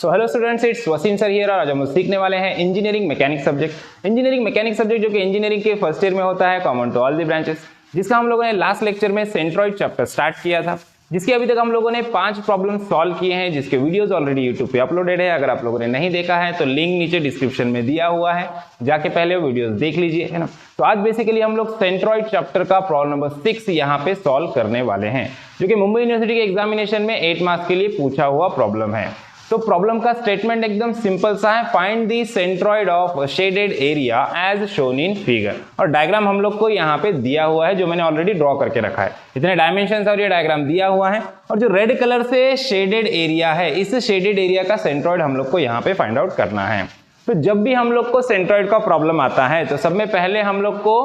So hello students, it's Waseem sir here और आज हम लोग सीखने वाले हैं engineering mechanics subject. Engineering mechanics subject जो कि इंजीनियरिंग के फर्स्ट ईयर में होता है, common to all the branches, जिसका हम लोगों ने लास्ट लेक्चर में सेंट्रॉइड चैप्टर स्टार्ट किया था, जिसके अभी तक हम लोगों ने 5 प्रॉब्लम सॉल्व किए हैं, जिसके वीडियोस ऑलरेडी यूट्यूब पे अपलोडेड है। अगर आप लोगों ने नहीं देखा है तो लिंक नीचे डिस्क्रिप्शन में दिया हुआ है, जाके पहले वो वीडियोस देख लीजिए, है ना। तो आज बेसिकली हम लोग सेंट्रॉइड चैप्टर का प्रॉब्लम नंबर 6 यहाँ पे सॉल्व करने वाले हैं, जो कि मुंबई यूनिवर्सिटी के एग्जामिनेशन में 8 मार्क्स के लिए पूछा हुआ प्रॉब्लम है। तो प्रॉब्लम का स्टेटमेंट एकदम सिंपल सा है, find the centroid of shaded area as shown in figure. और डायग्राम हम लोग को यहाँ पे दिया हुआ है, जो मैंने ऑलरेडी ड्रॉ करके रखा है। इतने डायमेंशन और ये डायग्राम दिया हुआ है, और जो रेड कलर से शेडेड एरिया है, इस शेडेड एरिया का सेंट्रॉइड हम लोग को यहाँ पे फाइंड आउट करना है। तो जब भी हम लोग को सेंट्रॉइड का प्रॉब्लम आता है, तो सब में पहले हम लोग को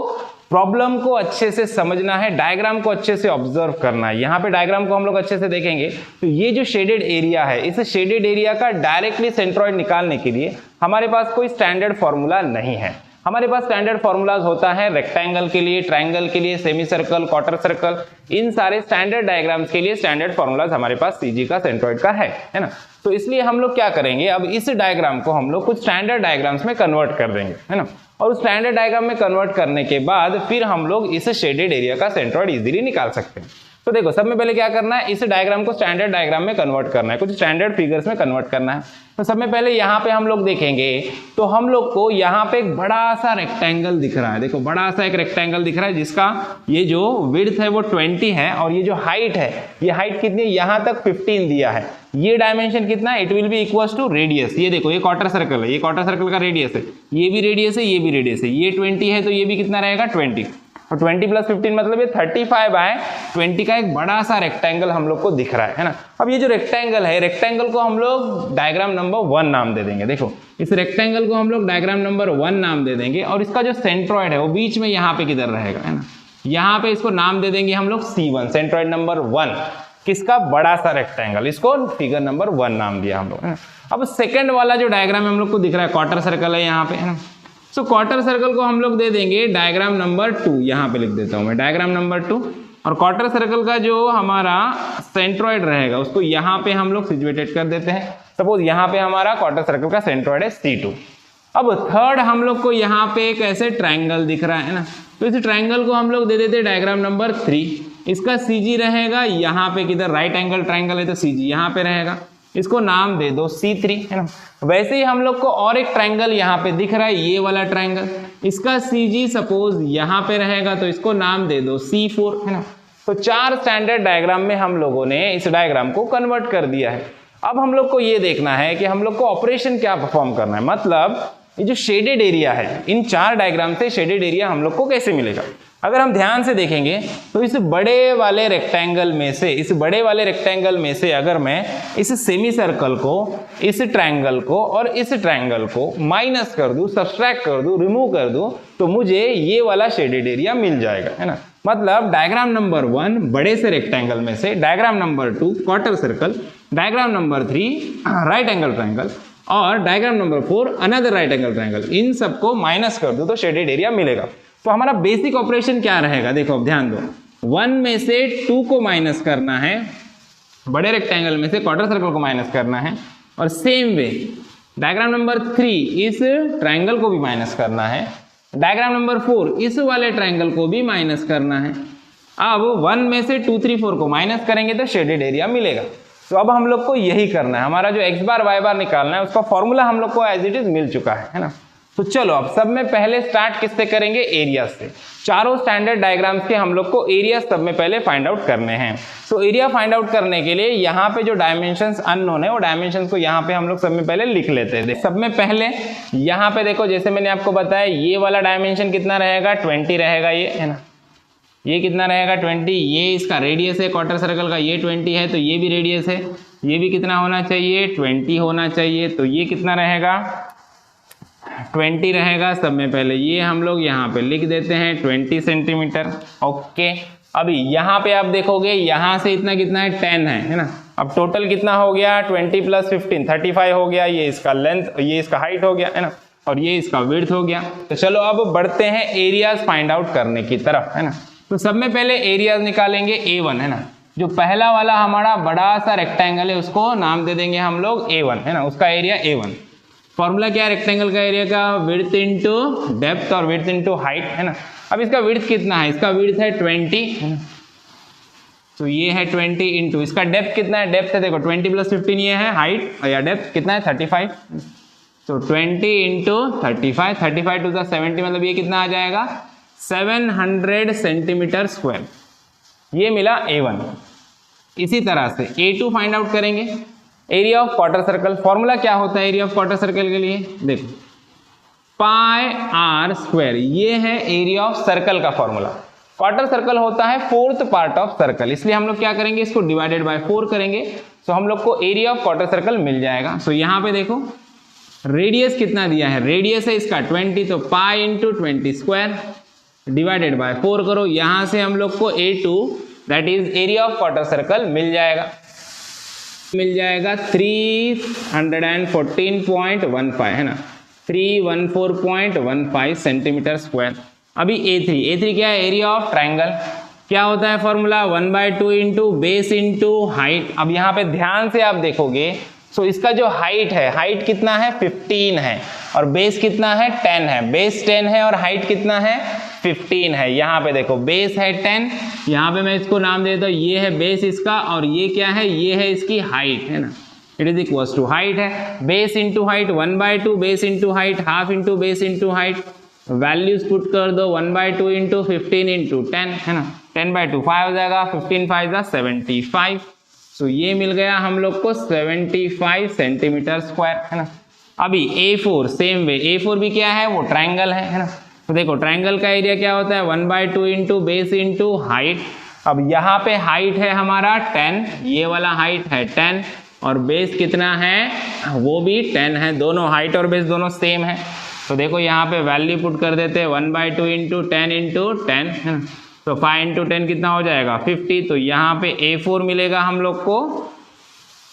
प्रॉब्लम को अच्छे से समझना है, डायग्राम को अच्छे से ऑब्जर्व करना है। यहाँ पे डायग्राम को हम लोग अच्छे से देखेंगे तो ये जो शेडेड एरिया है, इस शेडेड एरिया का डायरेक्टली सेंट्रॉइड निकालने के लिए हमारे पास कोई स्टैंडर्ड फॉर्मूला नहीं है। हमारे पास स्टैंडर्ड फॉर्मूलाज होता है रेक्टेंगल के लिए, ट्रायंगल के लिए, सेमी सर्कल, क्वार्टर सर्कल, इन सारे स्टैंडर्ड डायग्राम्स के लिए स्टैंडर्ड फॉर्मूलाज हमारे पास सीजी का सेंट्रॉइड का है ना। तो इसलिए हम लोग क्या करेंगे, अब इस डायग्राम को हम लोग कुछ स्टैंडर्ड डायग्राम्स में कन्वर्ट कर देंगे, है ना। और उस स्टैंडर्ड डायग्राम में कन्वर्ट करने के बाद फिर हम लोग इस शेडेड एरिया का सेंट्रॉइड इजीली निकाल सकते हैं। तो देखो, सब में पहले क्या करना है, इस डायग्राम को स्टैंडर्ड डायग्राम में कन्वर्ट करना है, कुछ स्टैंडर्ड फिगर्स में कन्वर्ट करना है। तो सब में पहले यहाँ पे हम लोग देखेंगे तो हम लोग को यहाँ पे एक बड़ा सा रेक्टेंगल दिख रहा है। देखो, बड़ा सा एक रेक्टेंगल दिख रहा है, जिसका ये जो विड्थ है वो 20 है, और ये जो हाइट है, ये हाइट कितनी, यहाँ तक 15 दिया है। ये डायमेंशन कितना है, it will be equals to radius. ये देखो, ये क्वार्टर सर्कल है, ये क्वार्टर सर्कल का रेडियस है, ये भी रेडियस है, ये भी रेडियस है। ये 20 है तो ये भी कितना रहेगा, 20, और 20 + 15 मतलब ये 35 है। 20 का एक बड़ा सा रेक्टेंगल हम लोग को दिख रहा है ना। अब ये जो रेक्टेंगल है, रेक्टेंगल को हम लोग डायग्राम नंबर 1 नाम दे देंगे। देखो, इस रेक्टेंगल को हम लोग डायग्राम नंबर 1 नाम दे देंगे, और इसका जो सेंट्रॉइड है वो बीच में यहाँ पे किधर रहेगा, है ना। यहाँ पे इसको नाम दे देंगे हम लोग C1, सेंट्रॉइड नंबर 1, किसका, बड़ा सा रेक्टेंगल, इसको फिगर नंबर 1 नाम दिया हम लोग, है ना। अब सेकंड वाला जो डायग्राम हम लोग को दिख रहा है, क्वार्टर सर्कल है यहाँ पे, है ना। सो क्वार्टर सर्कल को हम लोग दे देंगे डायग्राम नंबर 2, यहाँ पे लिख देता हूँ मैं डायग्राम नंबर 2, और क्वार्टर सर्कल का जो हमारा सेंट्रॉइड रहेगा उसको यहाँ पे हम लोग सिचुएटेड कर देते हैं। सपोज यहाँ पे हमारा क्वार्टर सर्कल का सेंट्रॉइड है C2। अब थर्ड हम लोग को यहाँ पे एक ऐसे ट्रायंगल दिख रहा है ना, तो इस ट्रायंगल को हम लोग दे देते हैं डायग्राम नंबर 3। इसका CG रहेगा यहाँ पे, किधर, राइट एंगल ट्रायंगल है तो CG यहाँ पे रहेगा, इसको नाम दे दो C3, है ना। वैसे ही हम लोग को और एक ट्रायंगल यहाँ पे दिख रहा है, ये वाला ट्रायंगल, इसका CG सपोज यहाँ पे रहेगा तो इसको नाम दे दो C4, है ना। तो 4 स्टैंडर्ड डायग्राम में हम लोगों ने इस डायग्राम को कन्वर्ट कर दिया है। अब हम लोग को ये देखना है कि हम लोग को ऑपरेशन क्या परफॉर्म करना है, मतलब ये जो शेडेड एरिया है, इन 4 डायग्राम से शेडेड एरिया हम लोग को कैसे मिलेगा। अगर हम ध्यान से देखेंगे तो इस बड़े वाले रेक्टेंगल में से अगर मैं इस सेमी सर्कल को, इस ट्रायंगल को और इस ट्रायंगल को माइनस कर दूं, सब्सट्रैक्ट कर दूं, रिमूव कर दूं, तो मुझे ये वाला शेडेड एरिया मिल जाएगा, है ना। मतलब डायग्राम नंबर 1 बड़े से रेक्टेंगल में से, diagram number 2 quarter circle, diagram number 3 right angle triangle, और diagram number 4 another right angle triangle, इन सबको माइनस कर दूं तो शेडेड एरिया मिलेगा। तो हमारा बेसिक ऑपरेशन क्या रहेगा, देखो अब ध्यान दो, 1 में से 2 को माइनस करना है, बड़े रेक्टेंगल में से क्वार्टर सर्कल को माइनस करना है, और सेम वे डायग्राम नंबर 3 इस ट्रायंगल को भी माइनस करना है, डायग्राम नंबर 4 इस वाले ट्रायंगल को भी माइनस करना है। अब 1 में से 2, 3, 4 को माइनस करेंगे तो शेडेड एरिया मिलेगा। तो अब हम लोग को यही करना है, हमारा जो x बार y बार निकालना है उसका फॉर्मूला हम लोग को एज इट इज मिल चुका है ना। तो चलो अब सब में पहले स्टार्ट किससे करेंगे, एरिया से। चारों स्टैंडर्ड डायग्राम्स के हम लोग को एरिया सब में पहले फाइंड आउट करने हैं। तो एरिया फाइंड आउट करने के लिए यहाँ पे जो डायमेंशंस अननोन है, वो डायमेंशंस को यहाँ पे हम लोग सब में पहले लिख लेते हैं। सब में पहले यहाँ पे देखो, जैसे मैंने आपको बताया, ये वाला डायमेंशन कितना रहेगा, 20 रहेगा, ये, है ना। ये कितना रहेगा, 20। ये इसका रेडियस है क्वार्टर सर्कल का, ये 20 है तो ये भी रेडियस है, ये भी कितना होना चाहिए, 20 होना चाहिए। तो ये कितना रहेगा, 20 रहेगा। सब में पहले ये हम लोग यहाँ पे लिख देते हैं 20 सेंटीमीटर। ओके, अभी यहाँ पे आप देखोगे, यहाँ से इतना कितना है, 10 है ना। अब टोटल कितना हो गया, 20 + 15 35 हो गया। ये इसका लेंथ, ये इसका हाइट हो गया, है ना, और ये इसका विड्थ हो गया। तो चलो अब बढ़ते हैं एरियाज फाइंड आउट करने की तरफ, है ना। तो सब में पहले एरियाज निकालेंगे A1, है ना। जो पहला वाला हमारा बड़ा सा रेक्टेंगल है उसको नाम दे देंगे हम लोग A1, है ना, उसका एरिया A1। फॉर्मूला क्या है रेक्टेंगल का एरिया का? विड्थ इनटू डेप्थ और विड्थ इनटू हाइट, है ना। अब इसका विड्थ कितना है? इसका विड्थ है 20, है ना, तो ये है 20 इंटू इसका डेप्थ कितना है? डेप्थ है देखो 20 + 15 ये है हाइट, या डेप्थ कितना है? 35, तो 20 इंटू 35, 35 टू द 70 मतलब ये कितना आ जाएगा? 700 सेंटीमीटर स्क्वायर। ये मिला A1। इसी तरह से A2 फाइंड आउट करेंगे। Area of quarter circle, formula क्या होता है एरिया ऑफ क्वार्टर सर्कल के लिए? देखो पाई आर स्क्वायर, ये है एरिया ऑफ सर्कल का फॉर्मूला। क्वार्टर सर्कल होता है 4th पार्ट ऑफ सर्कल, इसलिए हम लोग क्या करेंगे? इसको डिवाइडेड बाय 4 करेंगे, तो हम लोग को एरिया ऑफ क्वार्टर सर्कल मिल जाएगा। सो यहाँ पे देखो रेडियस कितना दिया है? रेडियस है इसका 20, तो pi into 20 square divided by 4 करो, यहाँ से हम लोग को A2 that is area of quarter circle मिल जाएगा। 314.15, है ना, 314.15 सेंटीमीटर स्क्वायर। अभी A3 क्या है? Area of triangle. क्या होता है formula? 1/2 into base into height. अब यहाँ पे ध्यान से आप देखोगे सो इसका जो हाइट है, हाइट कितना है? 15 है, और बेस कितना है? 10 है। बेस 10 है और हाइट कितना है? 15 है। यहाँ पे देखो बेस है 10, यहाँ पे मैं इसको नाम देता हूँ, ये है बेस इसका, और ये क्या है? ये है इसकी हाइट, है ना, it is equals to height है base into height, 1/2 base into height, half into base into height. Values put कर दो, 1/2 इंटू 15 इंटू 10, है ना, 10/2 5 हो जाएगा, 15 5 75। सो ये मिल गया हम लोग को 75 सेंटीमीटर स्क्वायर, है ना। अभी A4 सेम वे, A4 भी क्या है? वो ट्राइंगल है ना। तो देखो ट्राइंगल का एरिया क्या होता है? 1/2 इंटू बेस इंटू हाइट। अब यहाँ पे हाइट है हमारा 10, ये वाला हाइट है 10, और बेस कितना है? वो भी 10 है। दोनों हाइट और बेस दोनों सेम है। तो देखो यहाँ पे वैल्यू पुट कर देते हैं, 1/2 इंटू 10 इंटू 10, है ना, तो 5 इंटू 10 कितना हो जाएगा? 50। तो यहाँ पे A4 मिलेगा हम लोग को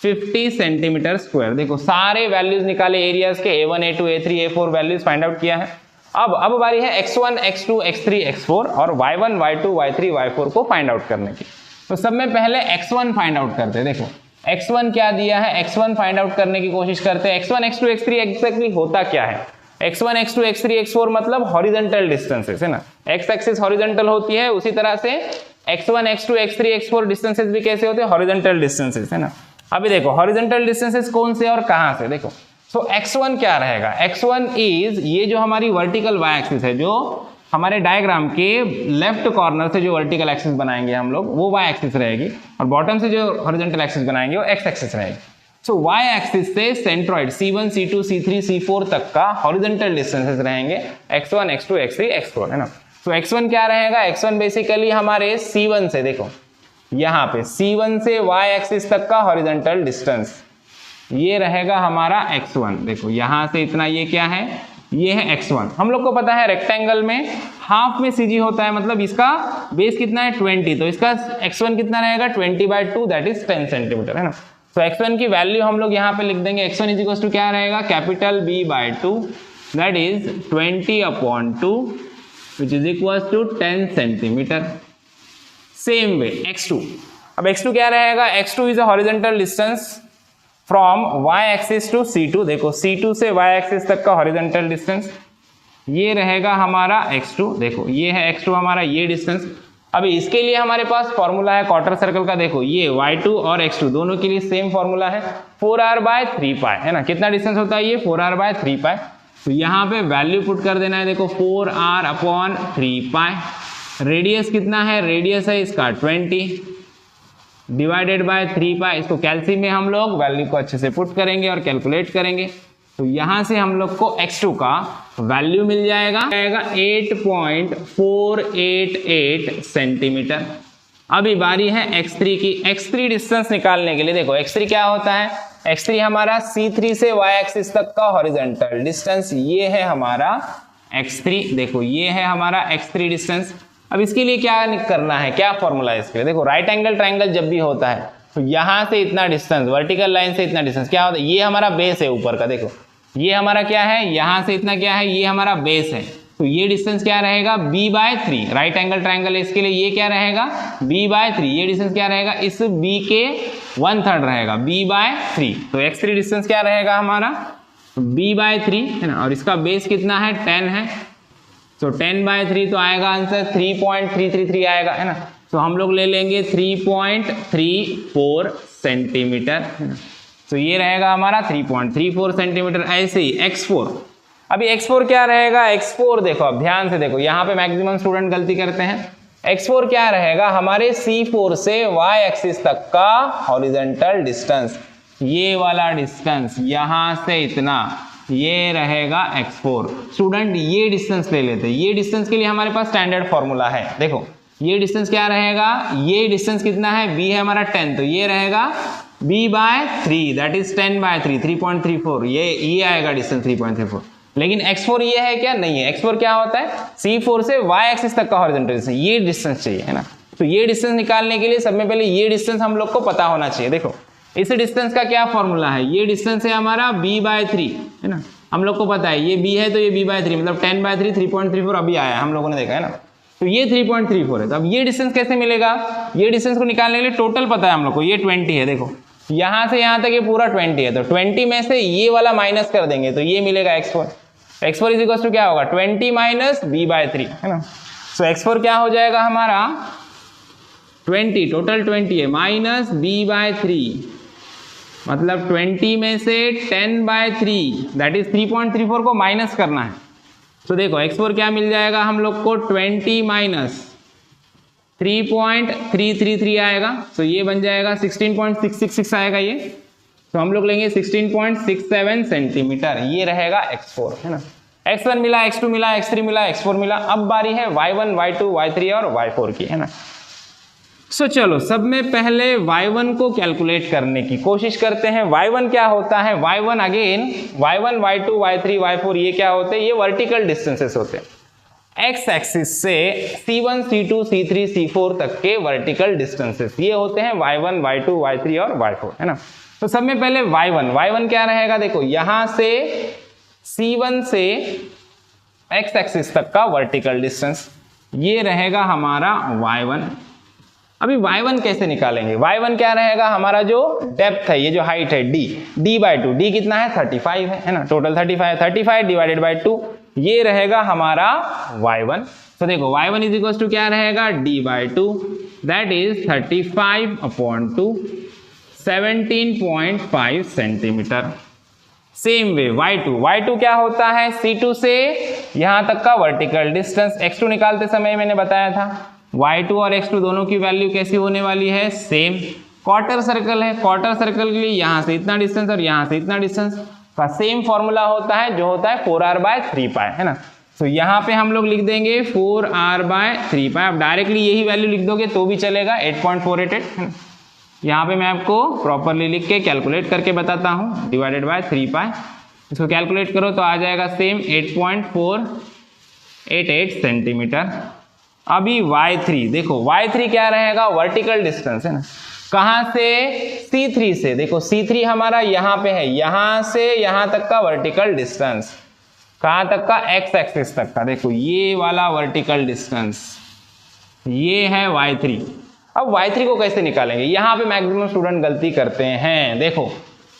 50 सेंटीमीटर स्क्वायर। देखो सारे वैल्यूज निकाले एरियाज के, A1 A2 A3 A4 values find out किया है। अब बारी है X1 X2 X3 X4 और Y1 Y2 Y3 Y4 को फाइंड आउट करने की। तो सब में पहले X1 फाइंड आउट करते हैं। देखो X1 क्या दिया है? X1 फाइंड आउट करने की कोशिश करते हैं। X1 X2 X3 एग्जैक्टली होता क्या है? X1 X2 X3 X4 मतलब हॉरिजॉन्टल डिस्टेंसेस, है ना। X एक्सिस हॉरिजॉन्टल होती है, उसी तरह से X1 X2 X3 X4 distances भी कैसे होते हैं? हॉरिजॉन्टल डिस्टेंसेस, है ना। अभी देखो हॉरिजॉन्टल डिस्टेंसेस कौन से और कहां से? देखो सो X1 क्या रहेगा? X1 इज ये जो हमारी वर्टिकल वाई एक्सिस है, जो हमारे डायग्राम के लेफ्ट कॉर्नर से जो वर्टिकल एक्सिस बनाएंगे हम लोग, वो वाई एक्सिस रहेगी, और बॉटम से जो हॉरिजॉन्टल एक्सिस बनाएंगे वो एक्स एक्सिस रहेगी। सो वाई एक्सिस से centroid C1 C2 C3 C4 तक का हॉरिजॉन्टल डिस्टेंसेस रहेंगे X1 X2 X3 X4, है ना। सो X1 क्या रहेगा? X1 बेसिकली हमारे C1 से, देखो यहाँ पे C1 से Y एक्सिस तक का हॉरिजॉन्टल डिस्टेंस, ये रहेगा हमारा X1। देखो यहाँ से इतना, ये क्या है? ये है X1। हम लोग को पता है रेक्टेंगल में हाफ में CG होता है, मतलब इसका बेस कितना है? 20, तो इसका X1 कितना रहेगा? 20/2 दैट इज 10 सेंटीमीटर, है ना। तो X1 की वैल्यू हम लोग यहाँ पे लिख देंगे। X1 इज इक्वल टू क्या रहेगा? Capital B/2 that is 20/2 which is equal to 10 centimetre. Same way X2, अब X2 क्या रहेगा? X2 is a horizontal distance from Y axis to C2। देखो C2 से Y एक्सिस तक का हॉरिजॉन्टल डिस्टेंस ये रहेगा हमारा X2। देखो ये है X2 हमारा, ये डिस्टेंस। अभी इसके लिए हमारे पास फॉर्मूला है क्वार्टर सर्कल का। देखो ये Y2 और X2 दोनों के लिए सेम फॉर्मूला है, 4r/3π, है ना। कितना डिस्टेंस होता है ये? 4r/3π। तो यहाँ पे वैल्यू पुट कर देना है। देखो 4r/3π। रेडियस कितना है? रेडियस है इसका 20 डिवाइडेड बाय 3π। इसको कैल्सी में हम लोग वैल्यू को अच्छे से पुट करेंगे और कैलकुलेट करेंगे। तो यहाँ से हम लोग को X2 का वैल्यू मिल जाएगा 8.488 सेंटीमीटर। अभी बारी है X3 की। X3 डिस्टेंस निकालने के लिए देखो X3 क्या होता है? X3 हमारा C3 से Y एक्सिस तक का हॉरिजॉन्टल डिस्टेंस, ये है हमारा X3। देखो ये है हमारा X3 डिस्टेंस। अब इसके लिए क्या करना है? क्या फॉर्मूला है इसके लिए? देखो राइट एंगल ट्राइंगल जब भी होता है तो यहाँ से इतना डिस्टेंस, वर्टिकल लाइन से इतना डिस्टेंस क्या होता है? ये हमारा बेस है ऊपर का। देखो ये हमारा क्या है? यहाँ से इतना क्या है? ये हमारा बेस है। तो ये डिस्टेंस क्या रहेगा b/3, राइट एंगल ट्राइंगल है इसके लिए ये क्या रहेगा b/3, ये डिस्टेंस क्या रहेगा इस b के 1/3 रहेगा b/3। तो x3 डिस्टेंस क्या रहेगा हमारा b/3 है ना, और इसका बेस कितना है 10 है, तो 10/3 तो आएगा आंसर 3.333 आएगा है ना। तो हम लोग ले लेंगे 3.34 सेंटीमीटर है ना, तो ये रहेगा हमारा 3.34 सेंटीमीटर। ऐसे ही x4, अभी x4 क्या रहेगा, x4 देखो अब ध्यान से देखो, यहाँ पे मैक्सिमम स्टूडेंट गलती करते हैं। x4 क्या रहेगा हमारे C4 से y एक्सिस तक का हॉरिजॉन्टल डिस्टेंस, ये वाला डिस्टेंस यहाँ से इतना, ये रहेगा x4। स्टूडेंट ये डिस्टेंस ले लेते हैं, ये डिस्टेंस के लिए हमारे पास स्टैंडर्ड फॉर्मूला है। देखो ये डिस्टेंस क्या रहेगा, ये डिस्टेंस कितना है b है हमारा 10, तो ये रहेगा b/3 दैट इज 10/3 3.34, ये आएगा डिस्टेंस 3.34। लेकिन x4 ये है क्या, नहीं है। x4 क्या होता है C4 से y एक्सिस तक का हॉरिजॉन्टल डिस्टेंस, ये डिस्टेंस चाहिए है ना। तो ये डिस्टेंस निकालने के लिए सब में पहले ये डिस्टेंस हम लोग को पता होना चाहिए। देखो इस डिस्टेंस का क्या फॉर्मूला है, ये डिस्टेंस है हमारा b/3 है ना, हम लोग को पता है ये b है तो ये b/3 मतलब 10/3 3.34 अभी आया हम लोगों ने देखा है ना, तो ये 3.34 है। तो अब ये डिस्टेंस कैसे मिलेगा, ये डिस्टेंस को निकालने के लिए टोटल पता है हम लोग को, ये 20 है। देखो यहाँ से यहाँ तक ये पूरा 20 है, तो 20 में से ये वाला माइनस कर देंगे तो ये मिलेगा x4। x4 is equal to क्या होगा 20 माइनस b/3 है ना। सो x4 क्या हो जाएगा हमारा 20, टोटल 20 है, माइनस b/3 मतलब 20 में से 10/3 दैट इज 3.34 को माइनस करना है। तो देखो x4 क्या मिल जाएगा हम लोग को 20 माइनस 3.333 आएगा, तो ये बन जाएगा 16.666 आएगा ये, तो हम लोग लेंगे 16.67 सेंटीमीटर, ये रहेगा x4 है ना। x1 मिला, x2 मिला, x3 मिला, x4 मिला। अब बारी है y1 y2 y3 और y4 की है ना। सो चलो सब में पहले y1 को कैलकुलेट करने की कोशिश करते हैं। y1 क्या होता है, y1 again y1 y2 y3 y4 ये क्या होते हैं, ये वर्टिकल डिस्टेंसेस होते हैं। x एक्सिस से c1 c2 c3 c4 तक के वर्टिकल डिस्टेंसेस ये होते हैं y1 y2 y3 और y4 है ना। तो सब में पहले y1 क्या रहेगा, देखो यहां से c1 से x एक्सिस तक का वर्टिकल डिस्टेंस ये रहेगा हमारा y1। अभी y1 कैसे निकालेंगे, y1 क्या रहेगा हमारा जो डेप्थ है, ये जो हाइट है d/2, d कितना है 35 है ना, टोटल 35 डिवाइडेड बाय 2 ये रहेगा हमारा y1। तो देखो y1 इज इक्वल टू क्या रहेगा d/2 that is 35/2 17.5 centimetre. Same way y2 क्या होता है c2 से यहां तक का वर्टिकल डिस्टेंस, x2 निकालते समय मैंने बताया था y2 और x2 दोनों की वैल्यू कैसी होने वाली है सेम। क्वार्टर सर्कल है, क्वार्टर सर्कल के लिए यहां से इतना डिस्टेंस और यहां से इतना डिस्टेंस का सेम फॉर्मूला होता है जो होता है 4r/3π है ना। तो यहाँ पे हम लोग लिख देंगे 4r/3π, आप डायरेक्टली यही वैल्यू लिख दोगे तो भी चलेगा 8.488 है ना। यहाँ पे मैं आपको प्रॉपरली लिख के कैलकुलेट करके बताता हूँ, डिवाइडेड बाय 3π, इसको कैलकुलेट करो तो आ जाएगा सेम 8.488 सेंटीमीटर। अभी y3 देखो, y3 क्या रहेगा वर्टिकल डिस्टेंस है ना, कहां से C3 से, देखो C3 हमारा यहाँ पे है, यहां से यहां तक का वर्टिकल डिस्टेंस, कहां तक का x एक्सिस तक का, देखो ये वाला वर्टिकल डिस्टेंस ये है y3। अब y3 को कैसे निकालेंगे, यहाँ पे मैक्सिमम स्टूडेंट गलती करते हैं। देखो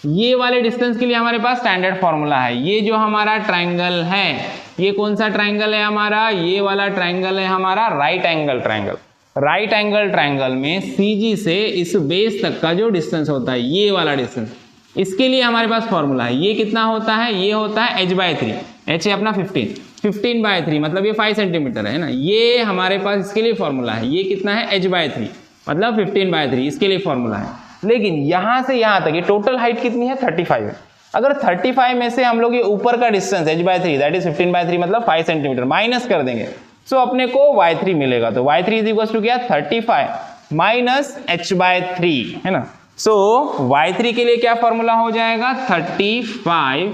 ये वाले डिस्टेंस के लिए हमारे पास स्टैंडर्ड फॉर्मूला है, ये जो हमारा ट्राइंगल है ये कौन सा ट्राइंगल है हमारा, ये वाला ट्राइंगल है हमारा right angle triangle. Right angle triangle में CG से इस बेस तक का जो डिस्टेंस होता है ये वाला डिस्टेंस, इसके लिए हमारे पास फॉर्मूला है, ये कितना होता है, ये होता है h/3, h है अपना 15/3 मतलब ये 5 सेंटीमीटर है ना, ये हमारे पास इसके लिए फॉर्मूला है, ये कितना है h/3 मतलब 15/3 इसके लिए फॉर्मूला है। लेकिन यहां से यहां तक ये टोटल हाइट कितनी है 35 है, अगर 35 में से हम लोग ये ऊपर का डिस्टेंस h/3 दैट इज 15/3 मतलब 5 सेंटीमीटर माइनस कर देंगे तो अपने को y3 मिलेगा। तो y3 इज इक्वल टू क्या 35 माइनस h/3 है ना। सो y3 के लिए क्या फॉर्मूला हो जाएगा 35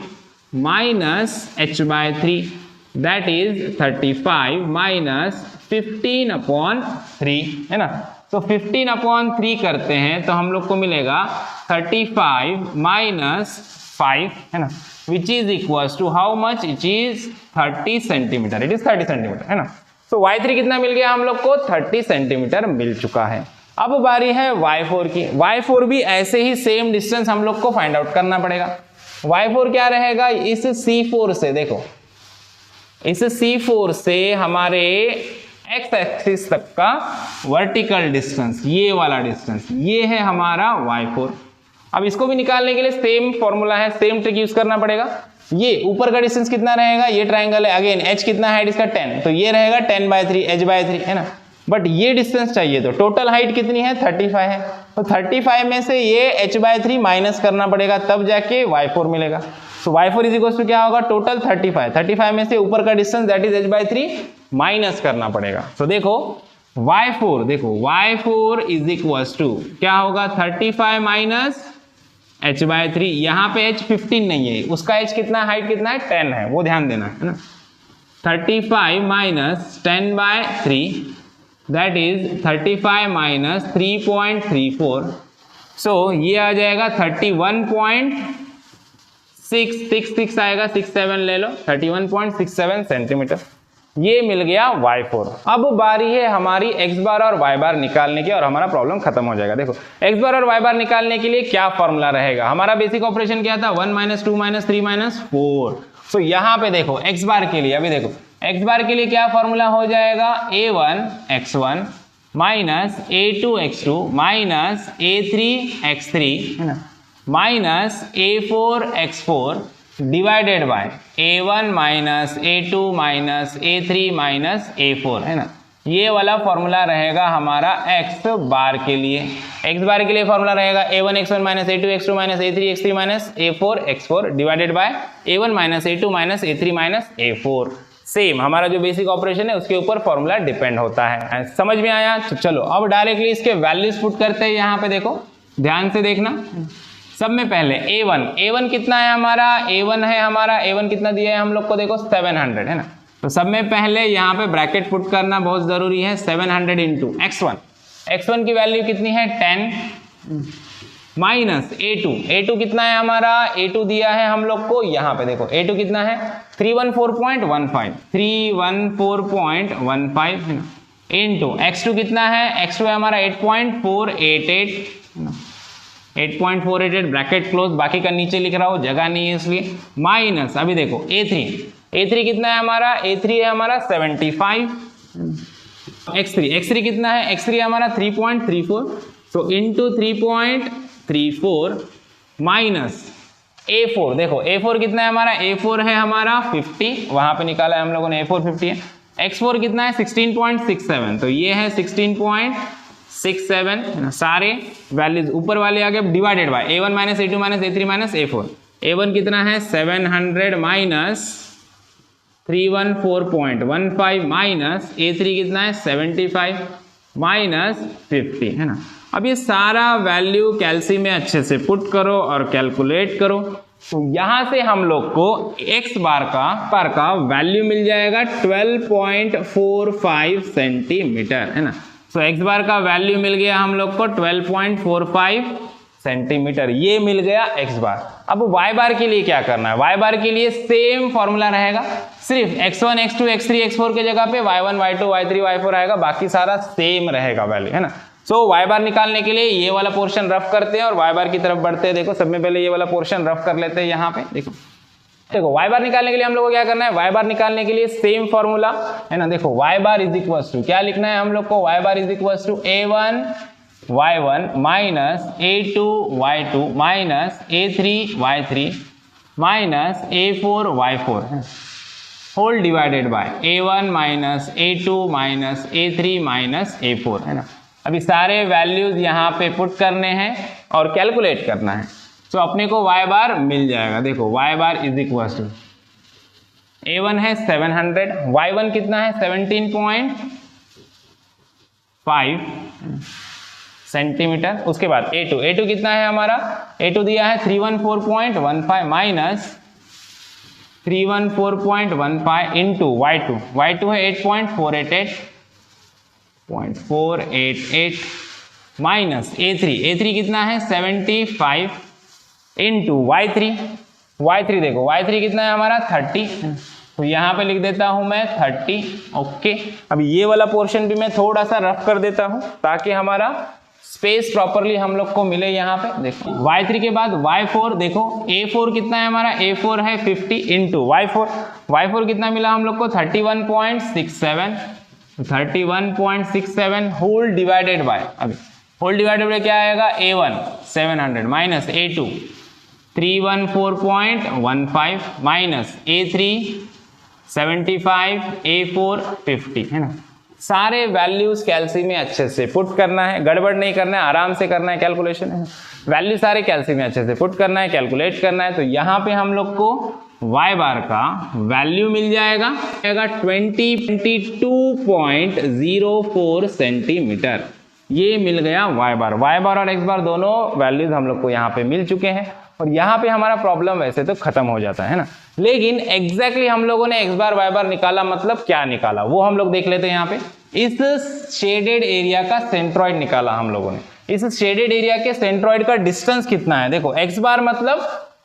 minus h/3 that is 35 minus 15/3 है ना। तो 15/3 करते हैं तो हम लोग को मिलेगा 35 माइनस है ना, which is equal to how much, it is 30 centimetre, it is 30 centimetre है ना। तो y3 कितना मिल गया हम लोग को, 30 सेंटीमीटर मिल चुका है। अब बारी है y4 की। y4 भी ऐसे ही सेम डिस्टेंस हम लोग को फाइंड आउट करना पड़ेगा। y4 क्या रहेगा, इस C4 से, देखो इस C4 से हमारे x एक्सिस तक का वर्टिकल डिस्टेंस, ये वाला डिस्टेंस, ये है हमारा y4। अब इसको भी निकालने के लिए सेम फॉर्मूला है, सेम ट्रिक यूज करना पड़ेगा। ये ऊपर का डिस्टेंस कितना रहेगा, ये ट्राइंगल है, अगेन h कितना हाइट इसका 10, तो ये रहेगा 10/3 h/3 है ना। बट ये डिस्टेंस चाहिए, तो टोटल हाइट कितनी है, 35 है, तो 35 में से ये h/3 माइनस करना पड़ेगा, तब जाके y4 मिलेगा। तो y4 इज इक्वल टू क्या होगा, टोटल 35 में से ऊपर का distance that is h/3 minus करना पड़ेगा। तो देखो y4 इज इक्वल टू क्या होगा, 35 माइनस h/3, यहाँ पे h 15 नहीं है, उसका h कितना, हाइट कितना है, 10 है, वो ध्यान देना है ना। 35 माइनस 10/3 दैट इज 35 माइनस 3.34, सो ये आ जाएगा 31.666 आएगा, 67 ले लो, 31.67 सेंटीमीटर, ये मिल गया y4। अब बारी है हमारी x बार और y बार निकालने की और हमारा प्रॉब्लम खत्म हो जाएगा। देखो x बार और y बार निकालने के लिए क्या फॉर्मूला रहेगा, हमारा बेसिक ऑपरेशन क्या था, 1 - 2 - 3 - 4। सो यहाँ पे देखो x बार के लिए, अभी देखो x बार के लिए क्या फॉर्मूला हो जाएगा, a1x1 minus a2x2 minus a3x3 है ना, minus a4x4 divided by a1 minus a2 minus a3 minus a4 है ना। ये वाला फॉर्मूला रहेगा हमारा x बार के लिए। x बार के लिए फॉर्मूला रहेगा a1x1 minus a2x2 minus a3x3 minus a4x4 divided by a1 minus a2 minus a3 minus a4। Same हमारा जो बेसिक ऑपरेशन है उसके ऊपर फॉर्मूला डिपेंड होता है। समझ में आया? चलो अब डायरेक्टली इसके वैल्यूज पुट करते हैं। यहाँ पे देखो, ध्यान से देखना। सब में पहले a1 कितना है हमारा, a1 कितना दिया है हम लोग को, देखो 700 है ना। तो सब में पहले यहाँ पे ब्रैकेट पुट करना बहुत जरूरी है। 700 इंटू x1 की वैल्यू कितनी है 10 माइनस a2 कितना है हमारा, a2 दिया है हम लोग को, यहाँ पे देखो a2 कितना है 314.15 है ना, इंटू x2 कितना है, x2 है हमारा 8.488 है ना, 8.488 ब्रैकेट क्लोज, बाकी का नीचे लिख रहा हूँ जगह नहीं है इसलिए, माइनस अभी देखो a3 कितना है हमारा, a3 है हमारा 75, x3 कितना है, x3 है हमारा 3.34, तो इंटू 3.34 माइनस a4, देखो a4 कितना है हमारा, a4 है हमारा 50, वहां पे निकाला है हम लोगों ने, a4 50 है। x4 कितना है 16.67, तो ये है 16.67 है ना। सारे वैल्यूज ऊपर वाले आ गए, divided by a1 minus a2 minus a3 minus a4। a1 कितना है 700 माइनस 314.15 माइनस a3 कितना है 75 माइनस 50 है ना। अब ये सारा वैल्यू कैल्सी में अच्छे से पुट करो और कैलकुलेट करो। तो यहां से हम लोग को x बार का वैल्यू मिल जाएगा 12.45 सेंटीमीटर है ना। तो x बार का वैल्यू मिल गया हम लोग को 12.45 सेंटीमीटर, ये मिल गया x बार। अब y बार के लिए क्या करना है, y बार के लिए सेम फॉर्मूला रहेगा, सिर्फ x1 x2 x3 x4 के जगह पे y1 y2 y3 y4 आएगा, बाकी सारा सेम रहेगा वैल्यू है ना। सो y बार निकालने के लिए ये वाला पोर्शन रफ करते हैं और y बार की तरफ बढ़ते हैं। देखो सब में पहले ये वाला पोर्शन रफ कर लेते हैं। यहाँ पे देखो y बार निकालने के लिए हम लोग को क्या करना है, y बार निकालने के लिए सेम फॉर्मूला है ना। देखो y bar is equal to क्या लिखना है हम लोग को, y bar is equal to a1 y1 minus a2 y2 minus a3 y3 minus a4 y4 whole divided by a1 minus a2 minus a3 minus a4 है ना। अभी सारे वैल्यूज यहाँ पे पुट करने हैं और कैलकुलेट करना है, तो अपने को y बार मिल जाएगा। देखो y bar is equal to a1 है 700, y1 कितना है 17.5 सेंटीमीटर, उसके बाद a2 कितना है हमारा, a2 दिया है 314.15 माइनस 314.15 इंटू y2 है 8.488 माइनस a3 कितना है 75 इंटू y3 y3 देखो, y3 कितना है हमारा 30, तो यहाँ पे लिख देता हूँ मैं 30। ओके, अब ये वाला पोर्शन भी मैं थोड़ा सा रफ कर देता हूँ ताकि हमारा स्पेस प्रॉपरली हम लोग को मिले। यहाँ पे देखो y3 के बाद y4 देखो, a4 कितना है हमारा, a4 है 50 इंटू y4 कितना मिला हम लोग को 31.67 होल डिवाइडेड बाय, अभी होल डिवाइडेड बाय क्या आएगा, a1 700 minus a2 314.15 minus a3 75 a4 50, है ना। सारे वैल्यूज कैलसी में अच्छे से पुट करना है, गड़बड़ नहीं करना है, आराम से करना है कैलकुलेशन, है वैल्यू सारे कैलसी में अच्छे से पुट करना है, कैलकुलेट करना है। तो यहाँ पे हम लोग को y बार का वैल्यू मिल जाएगा 22.04 सेंटीमीटर, ये मिल गया y बार और x बार दोनों वैल्यूज हम लोग को यहाँ पे मिल चुके हैं। और यहाँ पे हमारा प्रॉब्लम वैसे तो खत्म हो जाता है ना, लेकिन एग्जैक्टली हम लोगों ने x बार y बार निकाला, मतलब क्या निकाला वो हम लोग देख लेते हैं। यहाँ पे इस शेडेड एरिया का सेंट्रॉइड निकाला हम लोगों ने। इस शेडेड एरिया के सेंट्रॉइड का डिस्टेंस कितना है, देखो x बार मतलब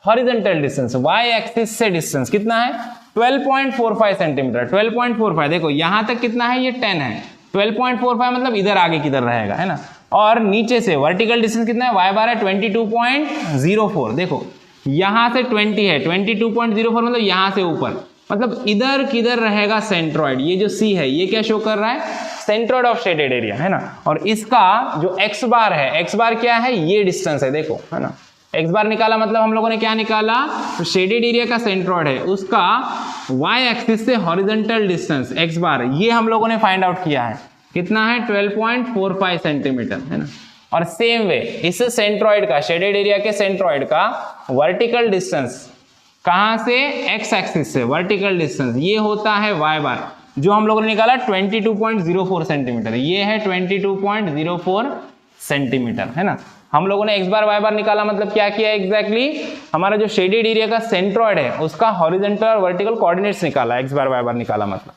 हॉरिजॉन्टल डिस्टेंस, y एक्सिस से डिस्टेंस कितना है 12.45 सेंटीमीटर। 12.45 देखो यहाँ तक कितना है, ये 10 है, 12.45 मतलब इधर आगे किधर रहेगा, है ना। और नीचे से वर्टिकल डिस्टेंस कितना है, y बार है 22.04, देखो यहाँ से 20 है, 22.04 मतलब यहाँ से ऊपर, मतलब इधर किधर रहेगा सेंट्रॉइड। ये जो C है ये क्या शो कर रहा है, सेंट्रॉइड ऑफ शेडेड एरिया, है ना। और इसका जो x बार है, x बार क्या है, ये डिस्टेंस है देखो, है ना। x बार निकाला मतलब हम लोगों ने क्या निकाला, तो शेडेड एरिया का सेंट्रॉइड है उसका y एक्सिस से हॉरिजॉन्टल डिस्टेंस x बार, ये हम लोगों ने फाइंड आउट किया है, कितना है 12.45 सेंटीमीटर, है ना। और सेम वे इस सेंट्रॉइड का, शेडेड एरिया के सेंट्रॉइड का वर्टिकल डिस्टेंस कहां से, x एक्सिस से वर्टिकल डिस्टेंस, ये होता है y बार, जो हम लोगों ने निकाला 22.04 सेंटीमीटर, ये है 22.04 सेंटीमीटर, है ना। हम लोगों ने x बार y बार निकाला मतलब क्या किया एग्जैक्टली, हमारा जो शेडेड एरिया का सेंट्रॉइड है उसका हॉरिजॉन्टल और वर्टिकल कोऑर्डिनेट्स निकाला, x बार y बार निकाला मतलब।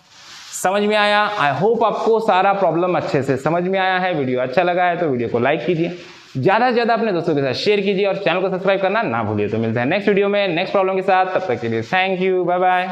समझ में आया? आई होप आपको सारा प्रॉब्लम अच्छे से समझ में आया है। वीडियो अच्छा लगा है तो वीडियो को लाइक कीजिए, ज्यादा से ज्यादा अपने दोस्तों के साथ शेयर कीजिए और चैनल को सब्सक्राइब करना ना भूलिए। तो मिलते हैं नेक्स्ट वीडियो में नेक्स्ट प्रॉब्लम के साथ, तब तक के लिए थैंक यू, बाय बाय।